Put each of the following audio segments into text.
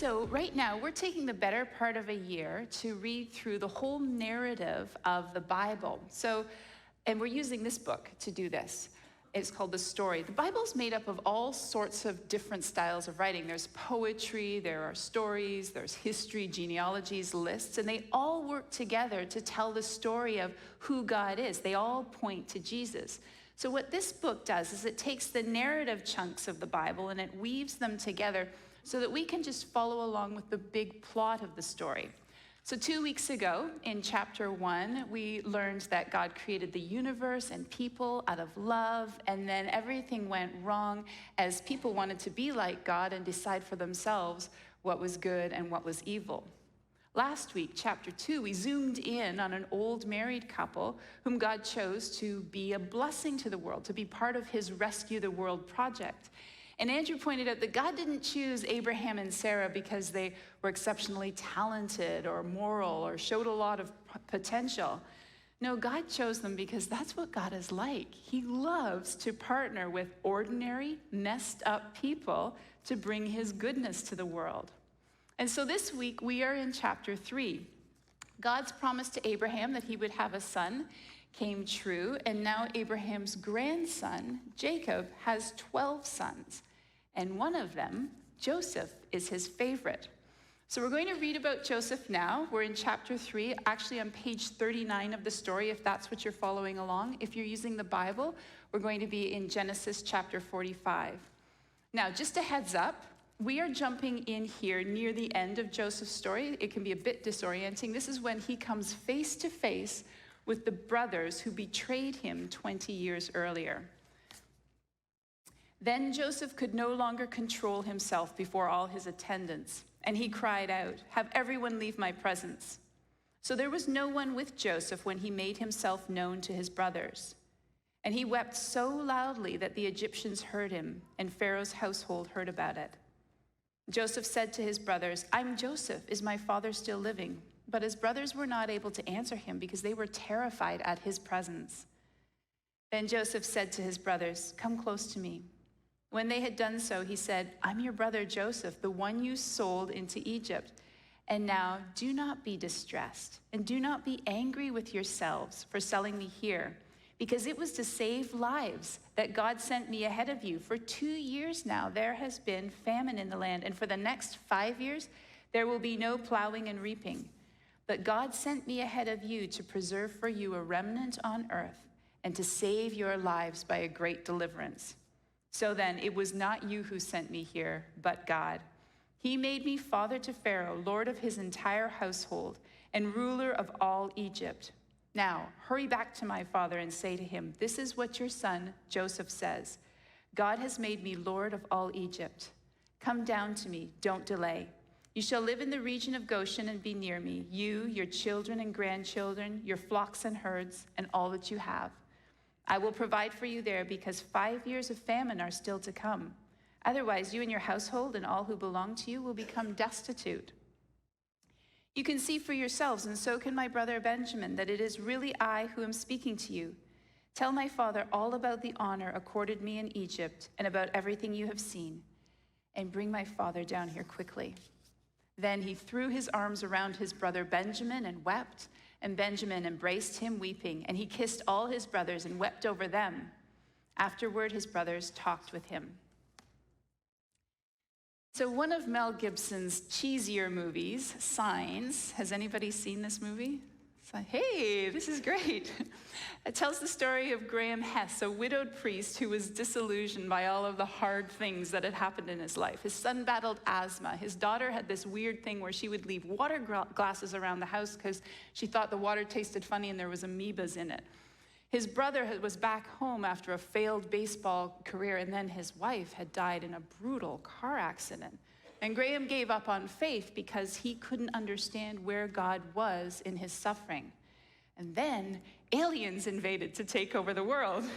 So right now, we're taking the better part of a year to read through the whole narrative of the Bible. And we're using this book to do this. It's called The Story. The Bible's made up of all sorts of different styles of writing. There's poetry, there are stories, there's history, genealogies, lists, and they all work together to tell the story of who God is. They all point to Jesus. So what this book does is it takes the narrative chunks of the Bible and it weaves them together so that we can just follow along with the big plot of the story. So 2 weeks ago, in chapter 1, we learned that God created the universe and people out of love, and then everything went wrong as people wanted to be like God and decide for themselves what was good and what was evil. Last week, chapter 2, we zoomed in on an old married couple whom God chose to be a blessing to the world, to be part of his Rescue the World project. And Andrew pointed out that God didn't choose Abraham and Sarah because they were exceptionally talented or moral or showed a lot of potential. No, God chose them because that's what God is like. He loves to partner with ordinary, messed up people to bring his goodness to the world. And so this week we are in chapter 3. God's promise to Abraham that he would have a son came true, and now Abraham's grandson, Jacob, has 12 sons, and one of them, Joseph, is his favorite. So we're going to read about Joseph now. We're in chapter 3, actually on page 39 of the story, if that's what you're following along. If you're using the Bible, we're going to be in Genesis chapter 45. Now, just a heads up, we are jumping in here near the end of Joseph's story. It can be a bit disorienting. This is when he comes face to face with the brothers who betrayed him 20 years earlier. Then Joseph could no longer control himself before all his attendants, and he cried out, "Have everyone leave my presence." So there was no one with Joseph when he made himself known to his brothers. And he wept so loudly that the Egyptians heard him, and Pharaoh's household heard about it. Joseph said to his brothers, "I'm Joseph. Is my father still living?" But his brothers were not able to answer him because they were terrified at his presence. Then Joseph said to his brothers, "Come close to me." When they had done so, he said, "I'm your brother Joseph, the one you sold into Egypt. And now do not be distressed, and do not be angry with yourselves for selling me here, because it was to save lives that God sent me ahead of you. For 2 years now there has been famine in the land, and for the next 5 years there will be no plowing and reaping. But God sent me ahead of you to preserve for you a remnant on earth and to save your lives by a great deliverance. So then, it was not you who sent me here, but God. He made me father to Pharaoh, lord of his entire household, and ruler of all Egypt. Now, hurry back to my father and say to him, 'This is what your son Joseph says. God has made me lord of all Egypt. Come down to me, don't delay. You shall live in the region of Goshen and be near me, you, your children and grandchildren, your flocks and herds, and all that you have. I will provide for you there because 5 years of famine are still to come. Otherwise, you and your household and all who belong to you will become destitute. You can see for yourselves, and so can my brother Benjamin, that it is really I who am speaking to you. Tell my father all about the honor accorded me in Egypt and about everything you have seen, and bring my father down here quickly.' Then he threw his arms around his brother Benjamin and wept, and Benjamin embraced him weeping, and he kissed all his brothers and wept over them. Afterward, his brothers talked with him." So one of Mel Gibson's cheesier movies, Signs, has anybody seen this movie? It's like, hey, this is great. It tells the story of Graham Hess, a widowed priest who was disillusioned by all of the hard things that had happened in his life. His son battled asthma. His daughter had this weird thing where she would leave water glasses around the house because she thought the water tasted funny and there was amoebas in it. His brother was back home after a failed baseball career, and then his wife had died in a brutal car accident. And Graham gave up on faith because he couldn't understand where God was in his suffering. And then aliens invaded to take over the world.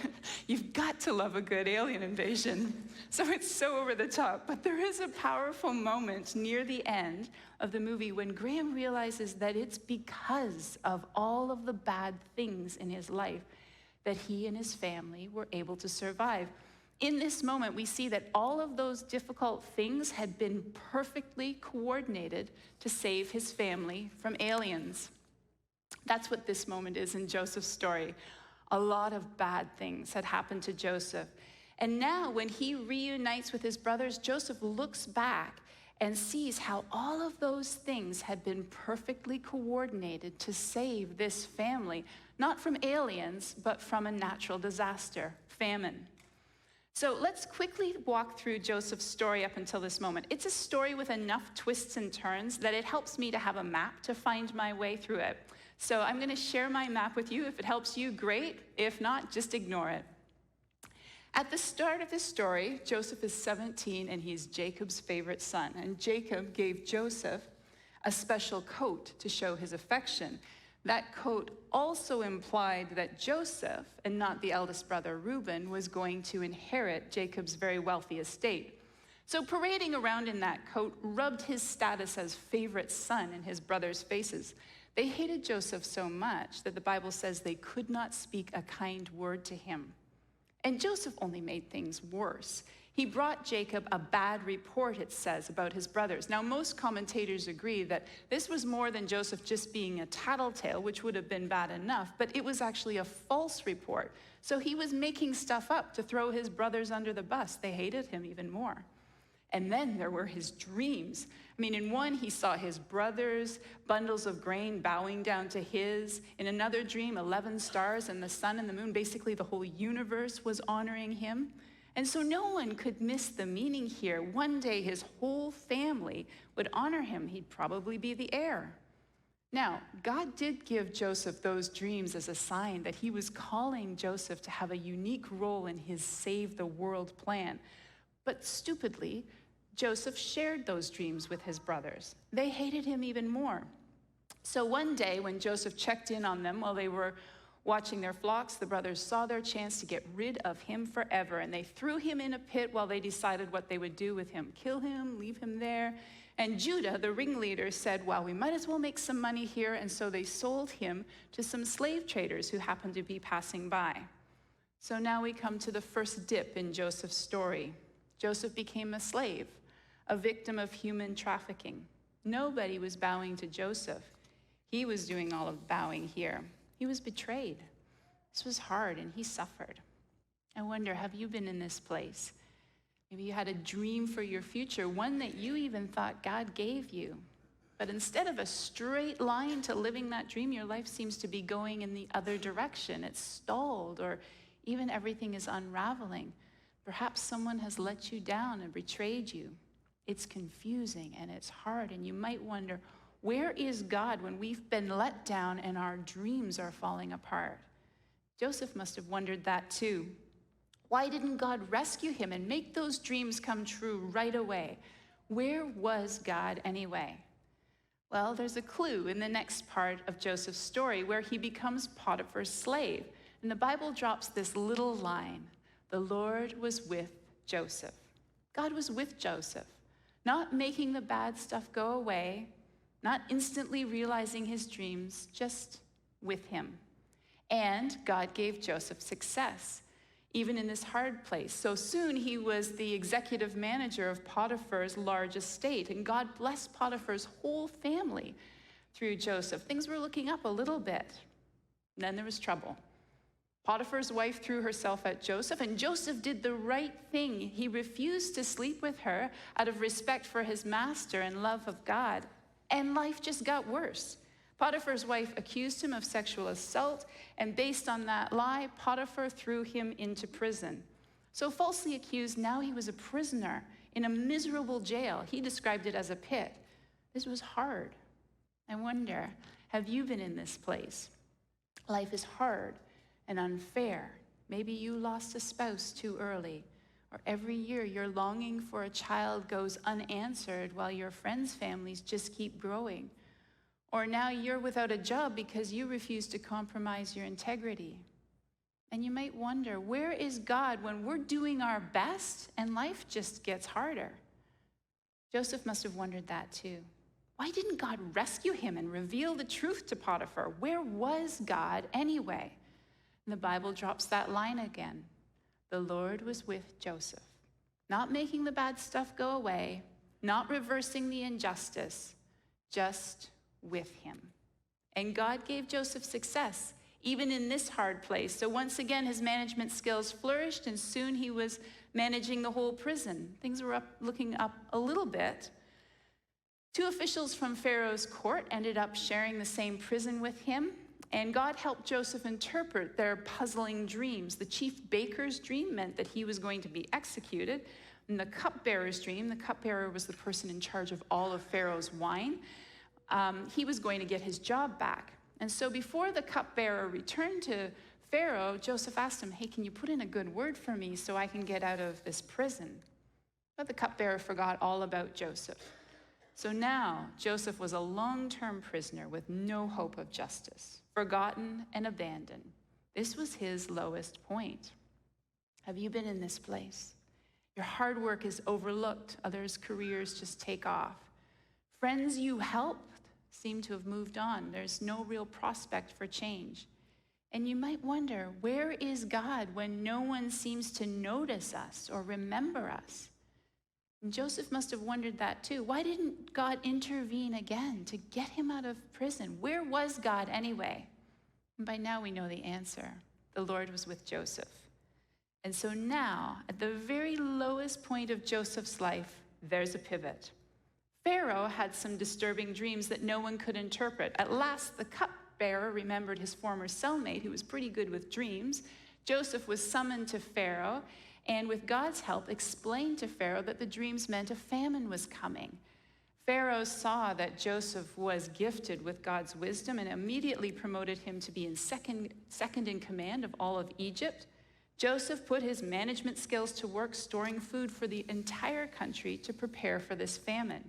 You've got to love a good alien invasion. So it's so over the top. But there is a powerful moment near the end of the movie when Graham realizes that it's because of all of the bad things in his life that he and his family were able to survive. In this moment, we see that all of those difficult things had been perfectly coordinated to save his family from aliens. That's what this moment is in Joseph's story. A lot of bad things had happened to Joseph. And now, when he reunites with his brothers, Joseph looks back and sees how all of those things had been perfectly coordinated to save this family, not from aliens, but from a natural disaster, famine. So let's quickly walk through Joseph's story up until this moment. It's a story with enough twists and turns that it helps me to have a map to find my way through it. So I'm going to share my map with you. If it helps you, great. If not, just ignore it. At the start of his story, Joseph is 17 and he's Jacob's favorite son. And Jacob gave Joseph a special coat to show his affection. That coat also implied that Joseph, and not the eldest brother Reuben, was going to inherit Jacob's very wealthy estate. So parading around in that coat rubbed his status as favorite son in his brothers' faces. They hated Joseph so much that the Bible says they could not speak a kind word to him. And Joseph only made things worse. He brought Jacob a bad report, it says, about his brothers. Now, most commentators agree that this was more than Joseph just being a tattletale, which would have been bad enough, but it was actually a false report. So he was making stuff up to throw his brothers under the bus. They hated him even more. And then there were his dreams. I mean, in one, he saw his brothers, bundles of grain bowing down to his. In another dream, 11 stars and the sun and the moon, basically the whole universe was honoring him. And so no one could miss the meaning here. One day, his whole family would honor him. He'd probably be the heir. Now, God did give Joseph those dreams as a sign that he was calling Joseph to have a unique role in his save the world plan. But stupidly, Joseph shared those dreams with his brothers. They hated him even more. So one day when Joseph checked in on them while they were watching their flocks, the brothers saw their chance to get rid of him forever, and they threw him in a pit while they decided what they would do with him. Kill him, leave him there. And Judah, the ringleader, said, well, we might as well make some money here, and so they sold him to some slave traders who happened to be passing by. So now we come to the first dip in Joseph's story. Joseph became a slave, a victim of human trafficking. Nobody was bowing to Joseph. He was doing all of bowing here. He was betrayed. This was hard, and he suffered. I wonder, have you been in this place? Maybe you had a dream for your future, one that you even thought God gave you. But instead of a straight line to living that dream, your life seems to be going in the other direction. It's stalled, or even everything is unraveling. Perhaps someone has let you down and betrayed you. It's confusing and it's hard, and you might wonder, where is God when we've been let down and our dreams are falling apart? Joseph must have wondered that too. Why didn't God rescue him and make those dreams come true right away? Where was God anyway? Well, there's a clue in the next part of Joseph's story where he becomes Potiphar's slave. And the Bible drops this little line: the Lord was with Joseph. God was with Joseph, not making the bad stuff go away, not instantly realizing his dreams, just with him. And God gave Joseph success, even in this hard place. So soon he was the executive manager of Potiphar's large estate, and God blessed Potiphar's whole family through Joseph. Things were looking up a little bit. And then there was trouble. Potiphar's wife threw herself at Joseph, and Joseph did the right thing. He refused to sleep with her out of respect for his master and love of God, and life just got worse. Potiphar's wife accused him of sexual assault, and based on that lie, Potiphar threw him into prison. So falsely accused, now he was a prisoner in a miserable jail. He described it as a pit. This was hard. I wonder, have you been in this place? Life is hard and unfair. Maybe you lost a spouse too early, or every year your longing for a child goes unanswered while your friends' families just keep growing. Or now you're without a job because you refuse to compromise your integrity. And you might wonder, where is God when we're doing our best and life just gets harder? Joseph must have wondered that too. Why didn't God rescue him and reveal the truth to Potiphar? Where was God anyway? And the Bible drops that line again. The Lord was with Joseph, not making the bad stuff go away, not reversing the injustice, just with him. And God gave Joseph success, even in this hard place. So once again, his management skills flourished, and soon he was managing the whole prison. Things were looking up a little bit. 2 officials from Pharaoh's court ended up sharing the same prison with him, and God helped Joseph interpret their puzzling dreams. The chief baker's dream meant that he was going to be executed, and the cupbearer's dream, the cupbearer was the person in charge of all of Pharaoh's wine, he was going to get his job back. And so before the cupbearer returned to Pharaoh, Joseph asked him, hey, can you put in a good word for me so I can get out of this prison? But the cupbearer forgot all about Joseph. So now Joseph was a long-term prisoner with no hope of justice, forgotten and abandoned. This was his lowest point. Have you been in this place? Your hard work is overlooked. Others' careers just take off. Friends you helped seem to have moved on. There's no real prospect for change. And you might wonder, where is God when no one seems to notice us or remember us? And Joseph must have wondered that too. Why didn't God intervene again to get him out of prison? Where was God anyway? And by now we know the answer. The Lord was with Joseph. And so now, at the very lowest point of Joseph's life, there's a pivot. Pharaoh had some disturbing dreams that no one could interpret. At last, the cupbearer remembered his former cellmate, who was pretty good with dreams. Joseph was summoned to Pharaoh, and with God's help, explained to Pharaoh that the dreams meant a famine was coming. Pharaoh saw that Joseph was gifted with God's wisdom and immediately promoted him to be second in command of all of Egypt. Joseph put his management skills to work storing food for the entire country to prepare for this famine.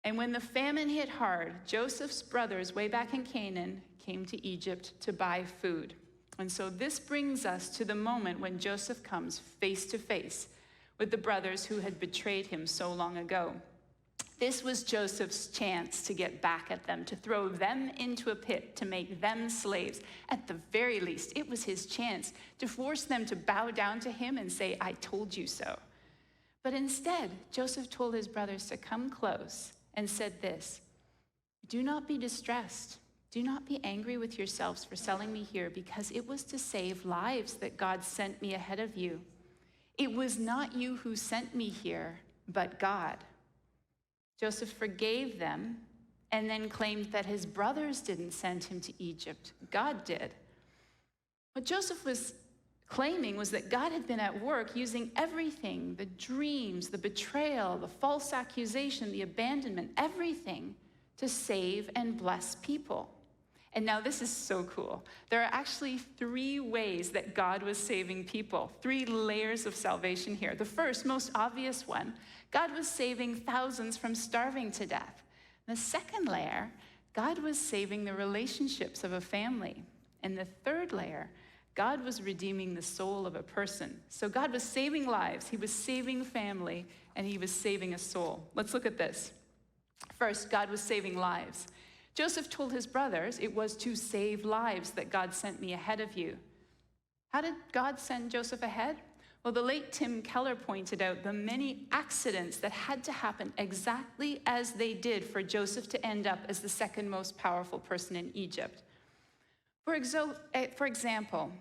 And when the famine hit hard, Joseph's brothers way back in Canaan came to Egypt to buy food. And so this brings us to the moment when Joseph comes face to face with the brothers who had betrayed him so long ago. This was Joseph's chance to get back at them, to throw them into a pit, to make them slaves. At the very least, it was his chance to force them to bow down to him and say, I told you so. But instead, Joseph told his brothers to come close and said this, do not be distressed. Do not be angry with yourselves for selling me here, because it was to save lives that God sent me ahead of you. It was not you who sent me here, but God. Joseph forgave them and then claimed that his brothers didn't send him to Egypt. God did. What Joseph was claiming was that God had been at work using everything, the dreams, the betrayal, the false accusation, the abandonment, everything to save and bless people. And now this is so cool. There are actually 3 ways that God was saving people, 3 layers of salvation here. The first, most obvious one, God was saving thousands from starving to death. The second layer, God was saving the relationships of a family. And the third layer, God was redeeming the soul of a person. So God was saving lives, he was saving family, and he was saving a soul. Let's look at this. First, God was saving lives. Joseph told his brothers it was to save lives that God sent me ahead of you. How did God send Joseph ahead? Well, the late Tim Keller pointed out the many accidents that had to happen exactly as they did for Joseph to end up as the second most powerful person in Egypt. For example,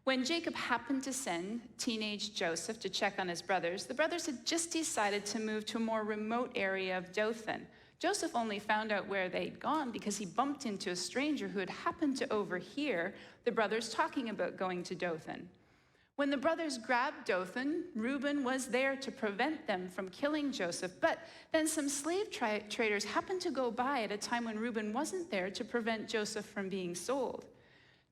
when Jacob happened to send teenage Joseph to check on his brothers, the brothers had just decided to move to a more remote area of Dothan. Joseph only found out where they'd gone because he bumped into a stranger who had happened to overhear the brothers talking about going to Dothan. When the brothers grabbed Dothan, Reuben was there to prevent them from killing Joseph, but then some slave traders happened to go by at a time when Reuben wasn't there to prevent Joseph from being sold.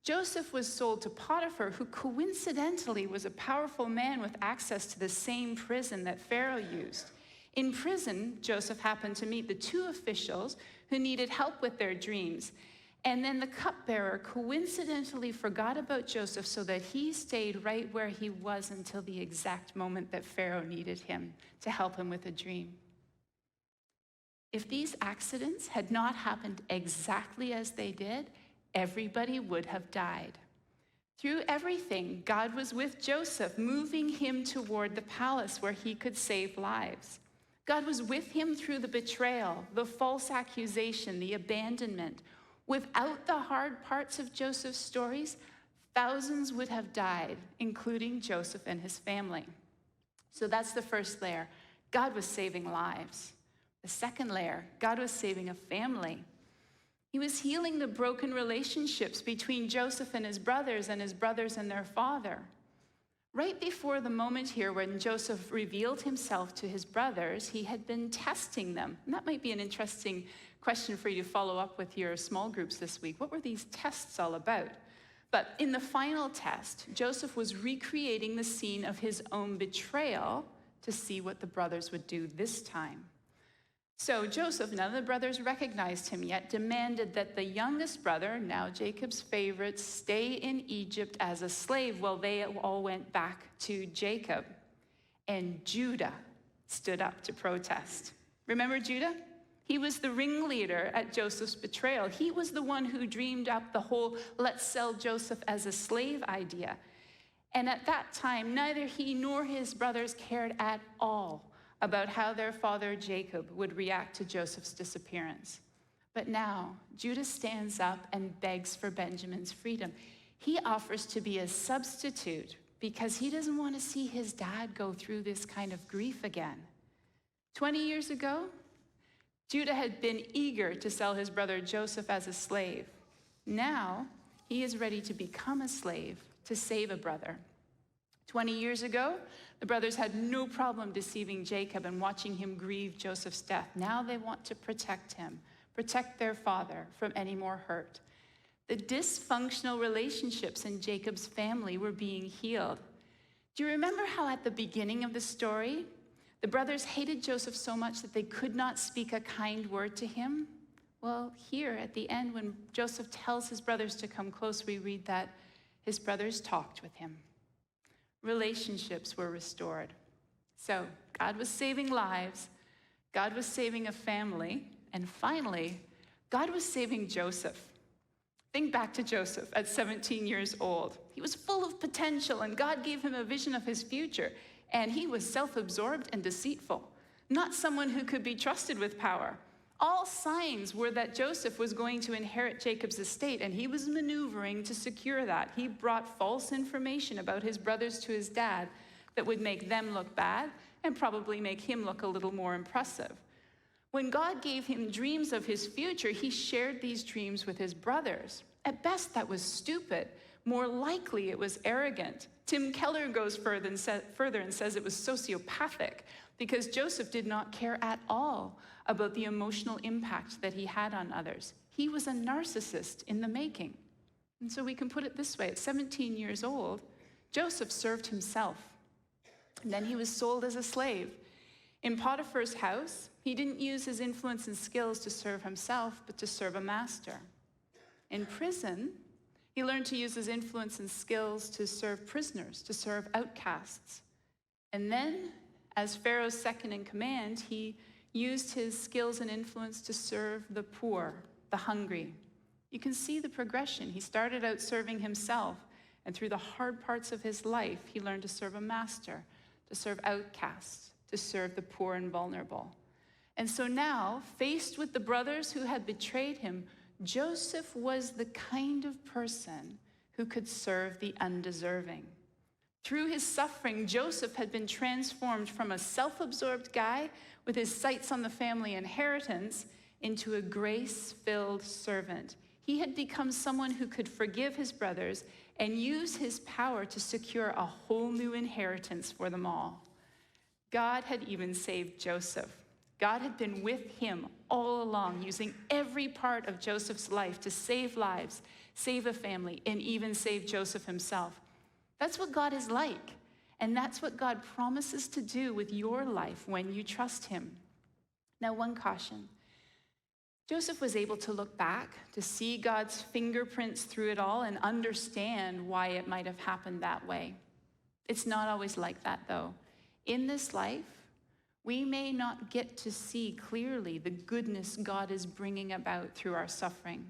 Joseph was sold to Potiphar, who coincidentally was a powerful man with access to the same prison that Pharaoh used. In prison, Joseph happened to meet the 2 officials who needed help with their dreams. And then the cupbearer coincidentally forgot about Joseph so that he stayed right where he was until the exact moment that Pharaoh needed him to help him with a dream. If these accidents had not happened exactly as they did, everybody would have died. Through everything, God was with Joseph, moving him toward the palace where he could save lives. God was with him through the betrayal, the false accusation, the abandonment. Without the hard parts of Joseph's stories, thousands would have died, including Joseph and his family. So that's the first layer. God was saving lives. The second layer, God was saving a family. He was healing the broken relationships between Joseph and his brothers and their father. Right before the moment here when Joseph revealed himself to his brothers, he had been testing them. And that might be an interesting question for you to follow up with your small groups this week. What were these tests all about? But in the final test, Joseph was recreating the scene of his own betrayal to see what the brothers would do this time. So Joseph, none of the brothers recognized him yet, demanded that the youngest brother, now Jacob's favorite, stay in Egypt as a slave while they all went back to Jacob. And Judah stood up to protest. Remember Judah? He was the ringleader at Joseph's betrayal. He was the one who dreamed up the whole let's sell Joseph as a slave idea. And at that time, neither he nor his brothers cared at all about how their father Jacob would react to Joseph's disappearance. But now, Judah stands up and begs for Benjamin's freedom. He offers to be a substitute because he doesn't want to see his dad go through this kind of grief again. 20 years ago, Judah had been eager to sell his brother Joseph as a slave. Now, he is ready to become a slave to save a brother. 20 years ago, the brothers had no problem deceiving Jacob and watching him grieve Joseph's death. Now they want to protect him, protect their father from any more hurt. The dysfunctional relationships in Jacob's family were being healed. Do you remember how at the beginning of the story, the brothers hated Joseph so much that they could not speak a kind word to him? Well, here at the end, when Joseph tells his brothers to come close, we read that his brothers talked with him. Relationships were restored. So God was saving lives, God was saving a family, and finally, God was saving Joseph. Think back to Joseph at 17 years old. He was full of potential, and God gave him a vision of his future. And he was self-absorbed and deceitful, not someone who could be trusted with power. All signs were that Joseph was going to inherit Jacob's estate, and he was maneuvering to secure that. He brought false information about his brothers to his dad that would make them look bad and probably make him look a little more impressive. When God gave him dreams of his future, he shared these dreams with his brothers. At best, that was stupid. More likely, it was arrogant. Tim Keller goes further and says it was sociopathic because Joseph did not care at all about the emotional impact that he had on others. He was a narcissist in the making. And so we can put it this way. At 17 years old, Joseph served himself. And then he was sold as a slave. In Potiphar's house, he didn't use his influence and skills to serve himself, but to serve a master. In prison, he learned to use his influence and skills to serve prisoners, to serve outcasts. And then, as Pharaoh's second in command, he used his skills and influence to serve the poor, the hungry. You can see the progression. He started out serving himself, and through the hard parts of his life, he learned to serve a master, to serve outcasts, to serve the poor and vulnerable. And so now, faced with the brothers who had betrayed him, Joseph was the kind of person who could serve the undeserving. Through his suffering, Joseph had been transformed from a self-absorbed guy with his sights on the family inheritance into a grace-filled servant. He had become someone who could forgive his brothers and use his power to secure a whole new inheritance for them all. God had even saved Joseph. God had been with him all along, using every part of Joseph's life to save lives, save a family, and even save Joseph himself. That's what God is like, and that's what God promises to do with your life when you trust him. Now, one caution. Joseph was able to look back, to see God's fingerprints through it all and understand why it might have happened that way. It's not always like that, though. In this life, we may not get to see clearly the goodness God is bringing about through our suffering.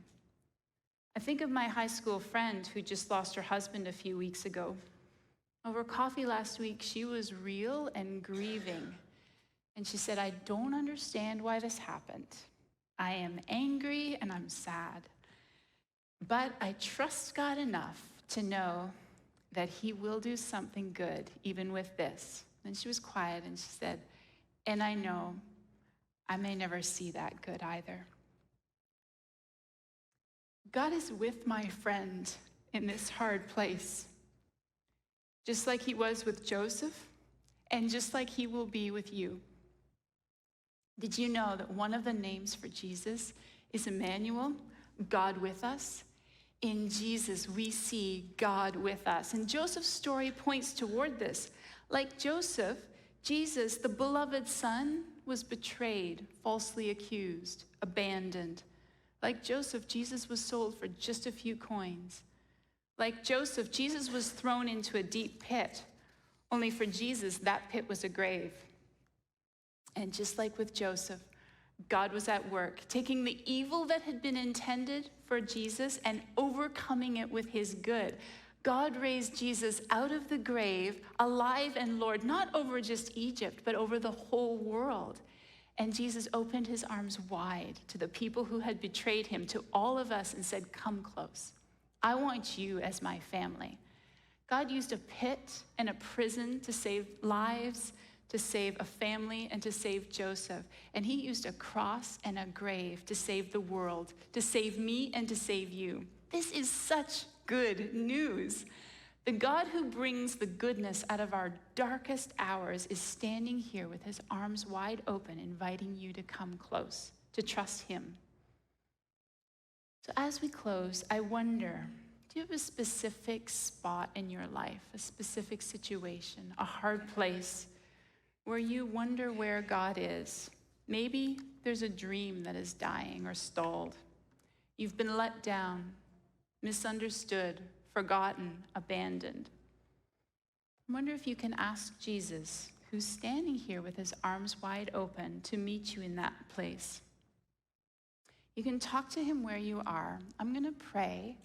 I think of my high school friend who just lost her husband a few weeks ago. Over coffee last week, she was real and grieving. And she said, I don't understand why this happened. I am angry and I'm sad. But I trust God enough to know that he will do something good even with this. And she was quiet and she said, and I know I may never see that good either. God is with my friend in this hard place, just like he was with Joseph, and just like he will be with you. Did you know that one of the names for Jesus is Emmanuel, God with us? In Jesus, we see God with us. And Joseph's story points toward this. Like Joseph, Jesus, the beloved son, was betrayed, falsely accused, abandoned. Like Joseph, Jesus was sold for just a few coins. Like Joseph, Jesus was thrown into a deep pit. Only for Jesus, that pit was a grave. And just like with Joseph, God was at work, taking the evil that had been intended for Jesus and overcoming it with his good. God raised Jesus out of the grave, alive and Lord, not over just Egypt, but over the whole world. And Jesus opened his arms wide to the people who had betrayed him, to all of us, and said, come close. I want you as my family. God used a pit and a prison to save lives, to save a family, and to save Joseph. And he used a cross and a grave to save the world, to save me and to save you. This is such good news. The God who brings the goodness out of our darkest hours is standing here with his arms wide open, inviting you to come close, to trust him. So as we close, I wonder, do you have a specific spot in your life, a specific situation, a hard place where you wonder where God is? Maybe there's a dream that is dying or stalled. You've been let down, misunderstood, forgotten, abandoned. I wonder if you can ask Jesus, who's standing here with his arms wide open, to meet you in that place. You can talk to him where you are. I'm going to pray.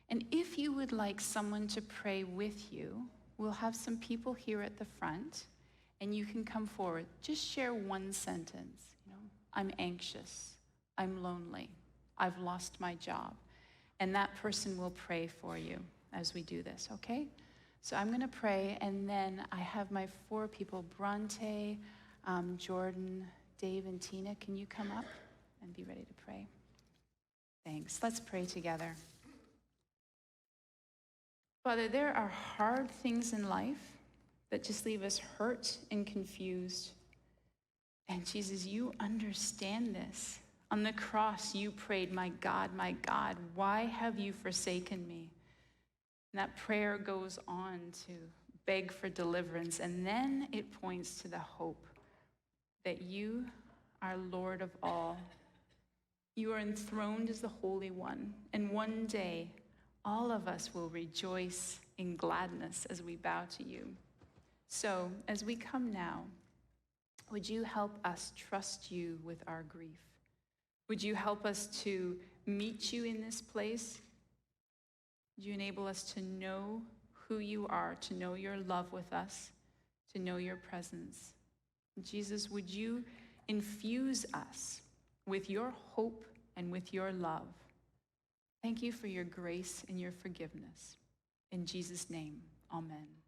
And if you would like someone to pray with you, we'll have some people here at the front, and you can come forward. Just share one sentence. I'm anxious. I'm lonely. I've lost my job. And that person will pray for you as we do this, okay? So I'm going to pray, and then I have my 4 people, Bronte, Jordan, Dave, and Tina. Can you come up and be ready to pray? Thanks. Let's pray together. Father, there are hard things in life that just leave us hurt and confused. And Jesus, you understand this. On the cross, you prayed, my God, why have you forsaken me? And that prayer goes on to beg for deliverance. And then it points to the hope that you are Lord of all. You are enthroned as the Holy One. And one day, all of us will rejoice in gladness as we bow to you. So as we come now, would you help us trust you with our grief? Would you help us to meet you in this place? Would you enable us to know who you are, to know your love with us, to know your presence? Jesus, would you infuse us with your hope and with your love? Thank you for your grace and your forgiveness. In Jesus' name, amen.